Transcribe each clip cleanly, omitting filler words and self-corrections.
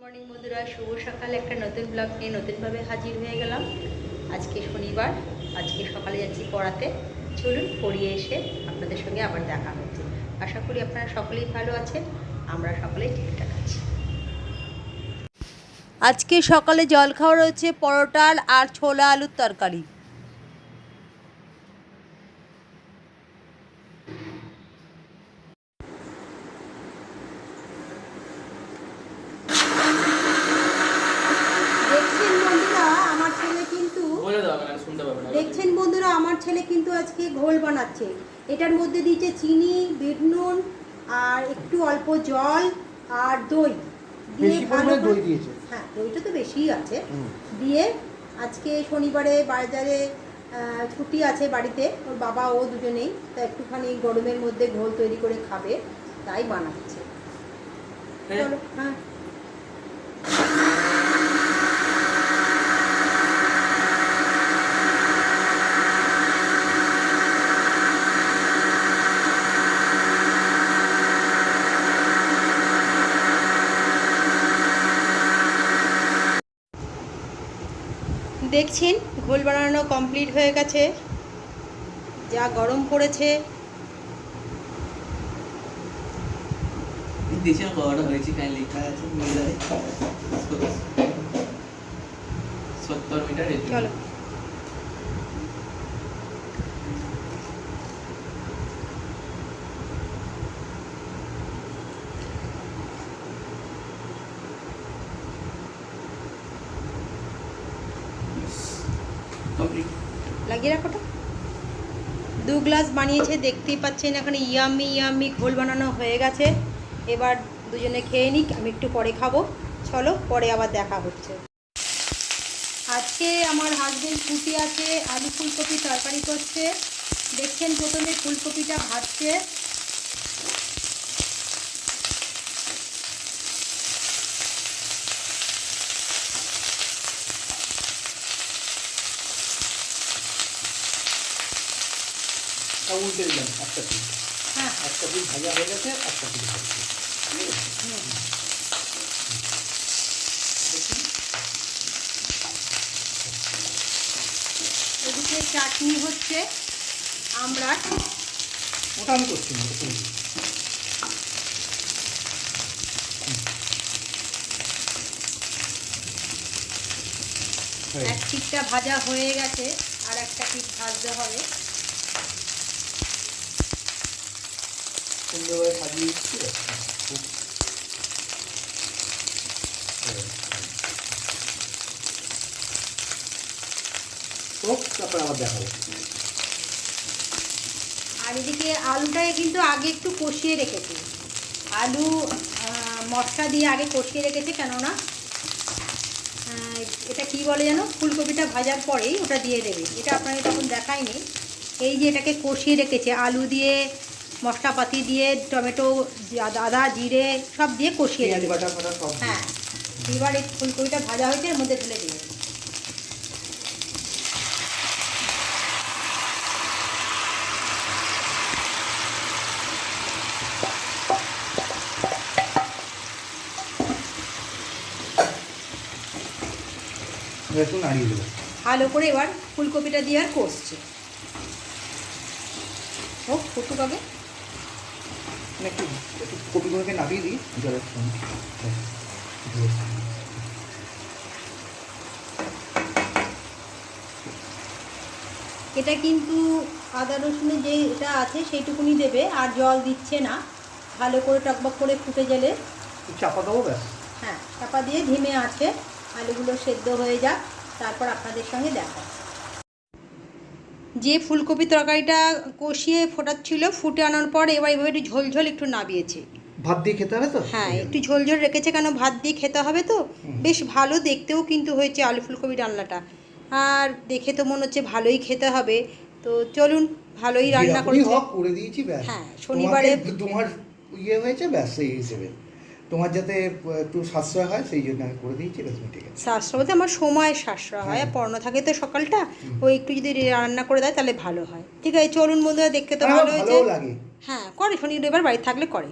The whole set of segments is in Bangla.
মর্নিং বন্ধুরা, শুভ সকাল। একটা নতুন ব্লগ নিয়ে নতুনভাবে হাজির হয়ে গেলাম। আজকে শনিবার, আজকে সকালে যাচ্ছি পড়াতে। চলুন পড়িয়ে এসে আপনাদের সঙ্গে আবার দেখা হচ্ছে। আশা করি আপনারা সকলেই ভালো আছেন, আমরা সকলেই ঠিকঠাক আছি। আজকে সকালে জল খাওয়া রয়েছে পরোটা আর ছোলা আলুর তরকারি। দেখছেন বন্ধুরা, আমার ছেলে কিন্তু আজকে ঘোল বানাচ্ছে। এটার মধ্যে দিয়েছে চিনি, বিট নুন আর একটু অল্প জল আর দই দিয়ে ভালো দই দিয়েছে। হ্যাঁ, দইটা তো বেশিই আছে। দিয়ে আজকে শনিবারে বাজারে ছুটি আছে বাড়িতে, ওর বাবা ও দুজনেই, তা একটুখানি গরমের মধ্যে ঘোল তৈরি করে খাবে, তাই বানাচ্ছে। চলো। হ্যাঁ, দেখছেন ঘোল বানানো কমপ্লিট হয়ে গেছে। যা গরম পড়েছে। দেশের কটা হয়েছে কাই লেখা আছে মিটারে 70 মিটার। চলো। কমপ্লিট লাগিয়ে রাখোটা। 2 গ্লাস বানিয়েছে, দেখতেই পাচ্ছেন। এখানে ইয়াম্মি ইয়াম্মি ঘোল বানানো হয়ে গেছে। এবার দুজনে খেয়ে নিক, আমি একটু পরে খাবো। চলো, পরে আবার দেখা হচ্ছে। আজকে আমার হাজবেন্ড ছুটি আছে, আলু ফুলকপি তরকারি করছে। দেখছেন প্রথমে ফুলকপিটা ভাজছে। উল্টে দিলাম একটা পিস। হ্যাঁ, একটা পিস ভাজা হয়ে গেছে, একটা পিস ভাজছে। এদিকে চাটনি হচ্ছে আমরা। ওটা আমি করছি না, ওটা তুমি। এক পিঠটা ভাজা হয়ে গেছে, আর একটা পিঠ ভাজতে হবে। সুন্দরভাবে সাজিয়ে দিচ্ছি। তারপর আবার দেখাবো। আর এদিকে আলুটাকে কিন্তু আগে একটু কষিয়ে রেখেছি। আলু মশলা দিয়ে আগে কষিয়ে রেখেছি, কেননা এটা কি বলে যেন, ফুলকপিটা ভাজার পরেই ওটা দিয়ে দেবে। এটা আপনাকে তখন দেখায়নি। এই যে এটাকে কষিয়ে রেখেছে আলু দিয়ে, মশলাপাতি দিয়ে, টমেটো, আদা, জিরে সব দিয়ে কষিয়ে রেখেছে। হ্যাঁ, এবার এই ফুলকপিটা ভাজা হয়েছে, এর মধ্যে ঢেলে দিয়ে। একটু নাড়িয়ে দেবো ভালো করে। এবার ফুলকপিটা দিয়ে আর কষছে। হোক, ফুটুক আগে। একটু একটু কপিগুলোকে নাড়িয়ে দিই জলের সঙ্গে। এটা কিন্তু আদা রসুনের যে এটা আছে সেইটুকুনি দেবে, আর জল দিচ্ছে না। ভালো করে টকবক করে ফুটে গেলে চাপা দেবো, ব্যাস। হ্যাঁ, চাপা দিয়ে ধিমে আছে আলুগুলো সেদ্ধ হয়ে যাক, তারপর আপনাদের সঙ্গে দেখা। যে ফুলকপি তরকারিটা কষিয়ে ফোটাচ্ছিল, ফুটে আনার পর এবার এইভাবে একটু ঝোলঝোল একটু নাবিয়েছে। ভাত দিয়ে খেতে হবে তো? হ্যাঁ, একটু ঝোলঝোল রেখেছে, কেন ভাত দিয়ে খেতে হবে তো। বেশ ভালো দেখতেও কিন্তু হয়েছে আলু ফুলকপি ডালনাটা। আর দেখে তো মনে হচ্ছে ভালোই খেতে হবে। তো চলুন, ভালোই রান্না করেছে। করে দিয়েছি, ব্যাস। হ্যাঁ, শনিবারে তোমার ইয়ে হয়েছে, ব্যাস। সেই হিসেবে তোমার যাতে একটু সাশ্রয় হয়, সেই জন্য আমি করে দিয়েছি, ব্যাস। ঠিক আছে, সাশ্রয় বলতে আমার সময়ের সাশ্রয় হয়। আর পড়ানো থাকে তো সকালটা, ও একটু যদি রান্না করে দেয় তাহলে ভালো হয়। ঠিক আছে, চলুন বন্ধুরা, দেখতে তো ভালো হয়েছে। লাগে। হ্যাঁ, করে, শনি রবিবার বাড়ি থাকলে করে।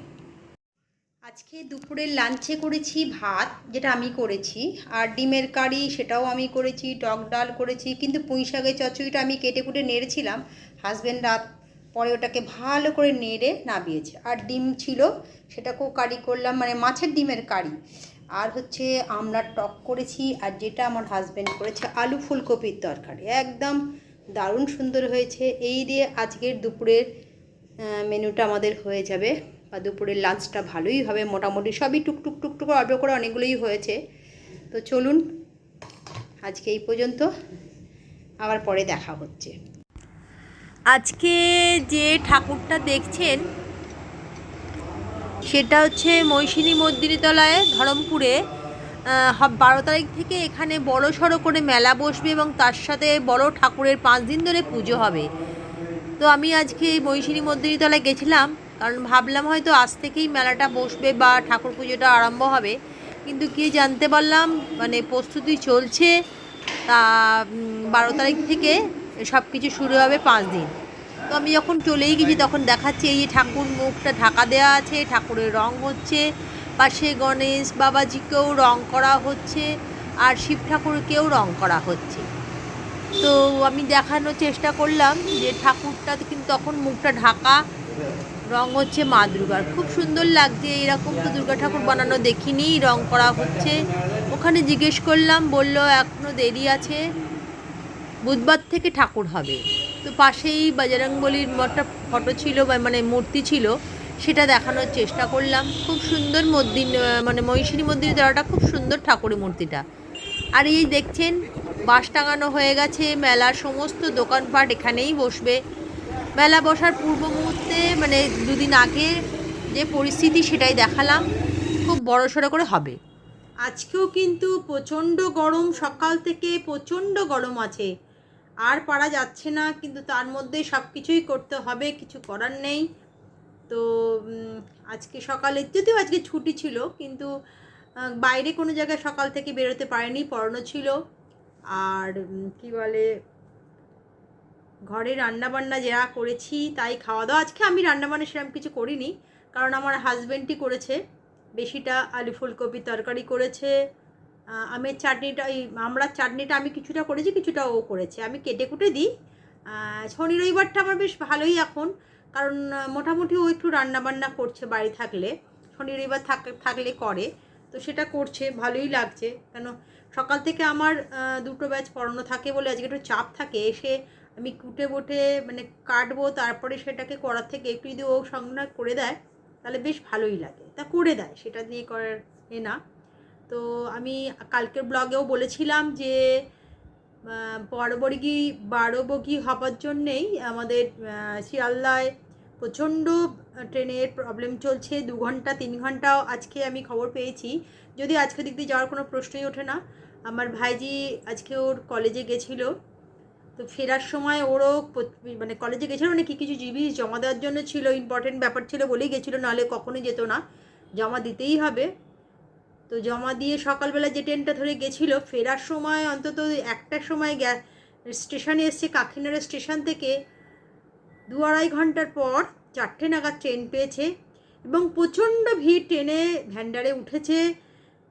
আজকে দুপুরের লাঞ্চে করেছি ভাত, যেটা আমি করেছি, আর ডিমের কারি সেটাও আমি করেছি, টক ডাল করেছি, কিন্তু পুঁই শাকের চচ্চড়িটা আমি কেটে কুটে নেড়েছিলাম, হাজব্যান্ড রাত পরে ওটাকে ভালো করে নেড়ে নামিয়েছে। আর ডিম ছিল, সেটাকেও কারি করলাম, মানে মাছের ডিমের কারি। আর হচ্ছে আমড়ার টক করেছি, আর যেটা আমার হাজব্যান্ড করেছে আলু ফুলকপির তরকারি, একদম দারুণ সুন্দর হয়েছে। এই দিয়ে আজকের দুপুরের মেনুটা আমাদের হয়ে যাবে, বা দুপুরের লাঞ্চটা ভালোই হবে। মোটামুটি সবই টুকটুক টুকটুক অল্প করে অনেকগুলোই হয়েছে। তো চলুন আজকে এই পর্যন্ত, আবার পরে দেখা হচ্ছে। আজকে যে ঠাকুরটা দেখছেন সেটা হচ্ছে মৈশিনী মন্দিরতলায় ধরমপুরে 12 তারিখ থেকে এখানে বড় সড়ো করে মেলা বসবে, এবং তার সাথে বড় ঠাকুরের 5 দিন ধরে পুজো হবে। তো আমি আজকে এই মৈশিনী মন্দিরতলায় গেছিলাম, কারণ ভাবলাম হয়তো আজ থেকেই মেলাটা বসবে বা ঠাকুর পুজোটা আরম্ভ হবে, কিন্তু কি জানতে পারলাম মানে প্রস্তুতি চলছে। তা 12 তারিখ থেকে সব কিছু শুরু হবে 5 দিন। তো আমি যখন চলেই গেছি তখন দেখাচ্ছে এই যে ঠাকুর মুখটা ঢাকা দেওয়া আছে, ঠাকুরের রং হচ্ছে, পাশে গণেশ বাবাজিকেও রং করা হচ্ছে, আর শিব ঠাকুরকেও রং করা হচ্ছে। তো আমি দেখানোর চেষ্টা করলাম যে ঠাকুরটা কিন্তু তখন মুখটা ঢাকা, রং হচ্ছে মা দুর্গার, খুব সুন্দর লাগছে। এরকম তো দুর্গা ঠাকুর বানানো দেখিনি, রং করা হচ্ছে। ওখানে জিজ্ঞেস করলাম, বলল এখনও দেরি আছে, বুধবার থেকে ঠাকুর হবে। তো পাশেই বজরংবলীর একটা ফটো ছিল, মানে মূর্তি ছিল, সেটা দেখানোর চেষ্টা করলাম। খুব সুন্দর মানে মহিষিনী মন্দির দেওয়াটা খুব সুন্দর ঠাকুরের মূর্তিটা। আর এই দেখছেন বাঁশ টাঙানো হয়ে গেছে, মেলার সমস্ত দোকানপাট এখানেই বসবে। মেলা বসার পূর্ব মুহূর্তে মানে 2 দিন আগে যে পরিস্থিতি সেটাই দেখালাম, খুব বড়সড় করে হবে। আজকেও কিন্তু প্রচণ্ড গরম, সকাল থেকে প্রচণ্ড গরম আছে, আর পারা যাচ্ছে না, কিন্তু তার মধ্যে সব কিছুই করতে হবে, কিছু করার নেই। তো আজকে সকালে, যদিও আজকে ছুটি ছিল, কিন্তু বাইরে কোনো জায়গায় সকাল থেকে বেরোতে পারেনি, পড়ানো ছিল। আর কি বলে, ঘরে রান্নাবান্না যা করেছি তাই খাওয়া দাওয়া। আজকে আমি রান্নাবান্না সেরকম কিছু করিনি, কারণ আমার হাজব্যান্ডই করেছে বেশিটা। আলু ফুলকপির তরকারি করেছে, আমের চাটনিটা, এই আমড়ার চাটনিটা আমি কিছুটা করেছি, কিছুটা ও করেছে, আমি কেটে কুটে দিই। শনি রবিবারটা আমার বেশ ভালোই এখন, কারণ মোটামুটি ও একটু রান্নাবান্না করছে বাড়ি থাকলে, শনি রবিবার থাকলে করে, তো সেটা করছে, ভালোই লাগছে। কেন সকাল থেকে আমার 2টো ব্যাচ পড়ানো থাকে বলে আজকে একটু চাপ থাকে। এসে আমি কুটে বুটে মানে কাটবো, তারপরে সেটাকে করার থেকে একটু যদি ও সংগ্রহ করে দেয় তাহলে বেশ ভালোই লাগে, তা করে দেয়, সেটা নিয়ে করার না। তো আমি কালকের ব্লগেও বলেছিলাম যে 12 হবার জন্যেই আমাদের শিয়ালদায় প্রচণ্ড ট্রেনের প্রবলেম চলছে, 2 ঘন্টা 3 ঘন্টাও আজকে আমি খবর পেয়েছি। যদি আজকে দিক দিয়ে যাওয়ার কোনো প্রশ্নই ওঠে না। আমার ভাইজি আজকে ওর কলেজে গেছিলো, তো ফেরার সময় ওরও মানে কলেজে গেছিলো, মানে কিছু জিনিস জমা দেওয়ার জন্য ছিল, ইম্পর্টেন্ট ব্যাপার ছিল বলেই গেছিলো, নাহলে কখনোই যেত না, জমা দিতেই হবে। তো জমা দিয়ে সকালবেলা যে ট্রেনটা ধরে গেছিলো, ফেরার সময় অন্তত 1টার সময় স্টেশনে এসছে, কাকিনাড়া স্টেশন থেকে 2-2.5 ঘন্টার পর 4টে নাগাদ ট্রেন পেয়েছে, এবং প্রচণ্ড ভিড় ট্রেনে, ভ্যান্ডারে উঠেছে,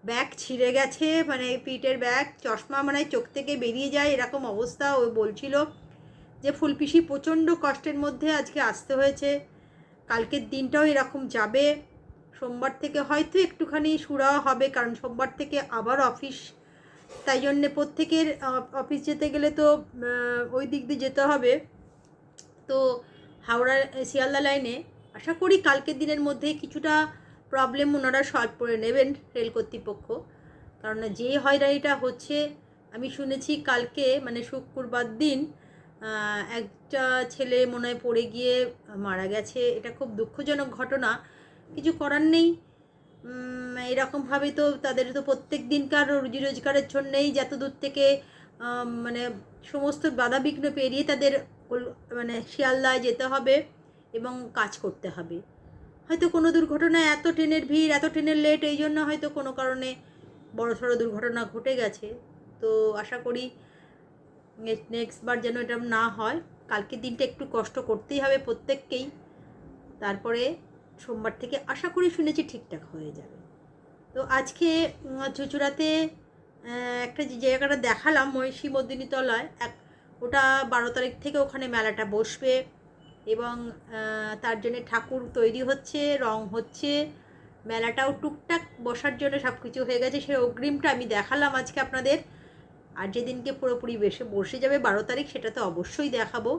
ব্যাগ ছিঁড়ে গেছে, মানে পিঠের ব্যাগ, চশমা মানে চোখ থেকে বেরিয়ে যায় এরকম অবস্থা। ও বলছিল যে ফুলপিসি প্রচণ্ড কষ্টের মধ্যে আজকে আসতে হয়েছে, কালকের দিনটাও এরকম যাবে, সোমবার থেকে হয়তো একটুখানি সুরাহা হবে, কারণ সোমবার থেকে আবার অফিস, তাই জন্যে প্রত্যেকের অফিস যেতে গেলে তো ওই দিক দিয়ে যেতে হবে। তো হাওড়া শিয়ালদা লাইনে আশা করি কালকের দিনের মধ্যে কিছুটা প্রবলেম ওনারা সলভ করে নেবেন রেল কর্তৃপক্ষ, কারণ যে হয়রানিটা হচ্ছে, আমি শুনেছি কালকে মানে শুক্রবার দিন একটা ছেলে মনে হয় পড়ে গিয়ে মারা গেছে। এটা খুব দুঃখজনক ঘটনা, কিছু করার নেই। এরকমভাবে তো তাদের তো প্রত্যেক দিনকার রুজি রোজগারের জন্যেই যত দূর থেকে মানে সমস্ত বাধাবিঘ্ন পেরিয়ে তাদের মানে শিয়ালদায় যেতে হবে এবং কাজ করতে হবে। হয়তো কোনো দুর্ঘটনায়, এত ট্রেনের ভিড়, এত ট্রেনের লেট, এই জন্য হয়তো কোনো কারণে বড়সড় দুর্ঘটনা ঘটে গেছে। তো আশা করি নেক্সটবার যেন এটা না হয়। কালকের দিনটা একটু কষ্ট করতেই হবে প্রত্যেককেই, তারপরে সোমবার থেকে আশা করি শুনেছি ঠিকঠাক হয়ে যাবে। তো আজকে চুঁচুড়াতে একটা যে জায়গাটা দেখালাম মহিষী মর্দিনী তলায়, ওটা 12 তারিখ থেকে ওখানে মেলাটা বসবে এবং তার জন্য ঠাকুর তৈরি হচ্ছে, রং হচ্ছে, মেলাটাও টুকটাক বসার জন্য সব কিছু হয়ে গেছে। সেই অগ্রিমটা আমি দেখালাম আজকে আপনাদের। আর যেদিনকে পুরোপুরি বসে যাবে 12 তারিখ, সেটা তো অবশ্যই দেখাবো,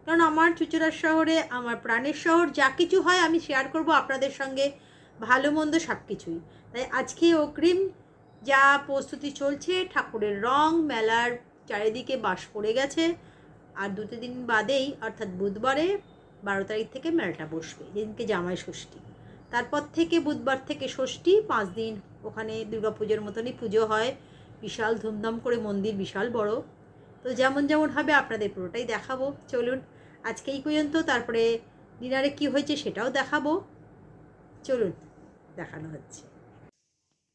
কারণ আমার চুঁচুড়ার শহরে আমার প্রাণের শহর, যা কিছু হয় আমি শেয়ার করব আপনাদের সঙ্গে, ভালো মন্দ সব কিছুই। তাই আজকে অগ্রিম যা প্রস্তুতি চলছে, ঠাকুরের রং, মেলার চারিদিকে বাস পড়ে গেছে, আর 2 দিন বাদেই অর্থাৎ বুধবারে 12 তারিখ থেকে মেলাটা বসবে, যেদিনকে জামাই ষষ্ঠী। তারপর থেকে বুধবার থেকে ষষ্ঠী 5 দিন ওখানে দুর্গাপুজোর মতনই পুজো হয়, বিশাল ধুমধাম করে, মন্দির বিশাল বড়। তো যেমন যেমন হবে আপনাদের পুরোটাই দেখাবো। চলুন আজকে এই পর্যন্ত, তারপরে ডিনারে কি হয়েছে সেটাও দেখাবো। চলুন দেখানো হচ্ছে।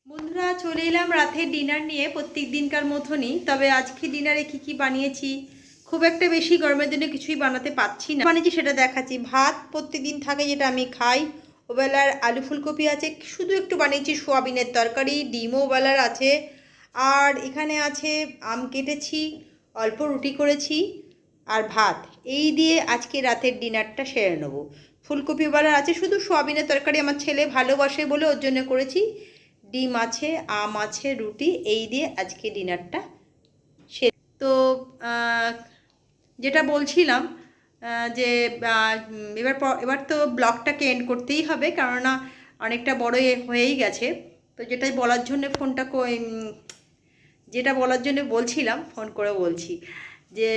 বন্ধুরা চলে এলাম রাতের ডিনার নিয়ে, প্রত্যেক দিনকার মতনই। তবে আজকে ডিনারে কি কি বানিয়েছি, খুব একটা বেশি গরমের দিনে কিছুই বানাতে পারছি না, বানিয়েছি সেটা দেখাচ্ছি। ভাত প্রত্যেকদিন থাকে, যেটা আমি খাই। ওবেলার আলু ফুলকপি আছে, শুধু একটু বানিয়েছি সোয়াবিনের তরকারি, ডিমও ওবেলার আছে। আর এখানে আছে আম কেটেছি, অল্প রুটি করেছি আর ভাত। এই দিয়ে আজকে রাতের ডিনারটা সেরে নেবো। ফুলকপি ওবেলার আছে, শুধু সোয়াবিনের তরকারি আমার ছেলে ভালোবাসে বলে ওর জন্য করেছি। ডিম আছে, আম আছে, রুটি, এই দিয়ে আজকে ডিনারটা সেরে। তো যেটা বলছিলাম যে এবার তো ব্লগটাকে এন্ড করতেই হবে, কেননা অনেকটা বড় হয়েই গেছে। তো যেটা বলার জন্য বলছিলাম, ফোন করে বলছি যে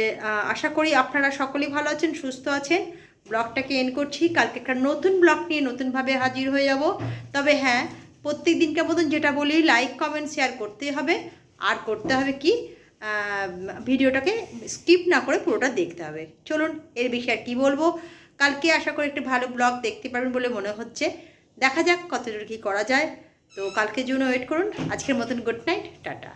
আশা করি আপনারা সকলেই ভালো আছেন, সুস্থ আছেন। ব্লগটাকে এন্ড করছি। কালকে একটা নতুন ব্লগ নিয়ে নতুনভাবে হাজির হয়ে যাব। তবে হ্যাঁ, প্রত্যেক দিনকার মতন যেটা বলি, লাইক কমেন্ট শেয়ার করতেই হবে। আর করতে হবে কি, ভিডিওটাকে স্কিপ না করে পুরোটা দেখতে হবে। চলুন, এর বিষয়ে আর কী বলবো। কালকে আশা করি একটি ভালো ব্লগ দেখতে পারবেন বলে মনে হচ্ছে। দেখা যাক কতদূর কী করা যায়। তো কালকের জন্য ওয়েট করুন। আজকের মতন গুড নাইট, টাটা।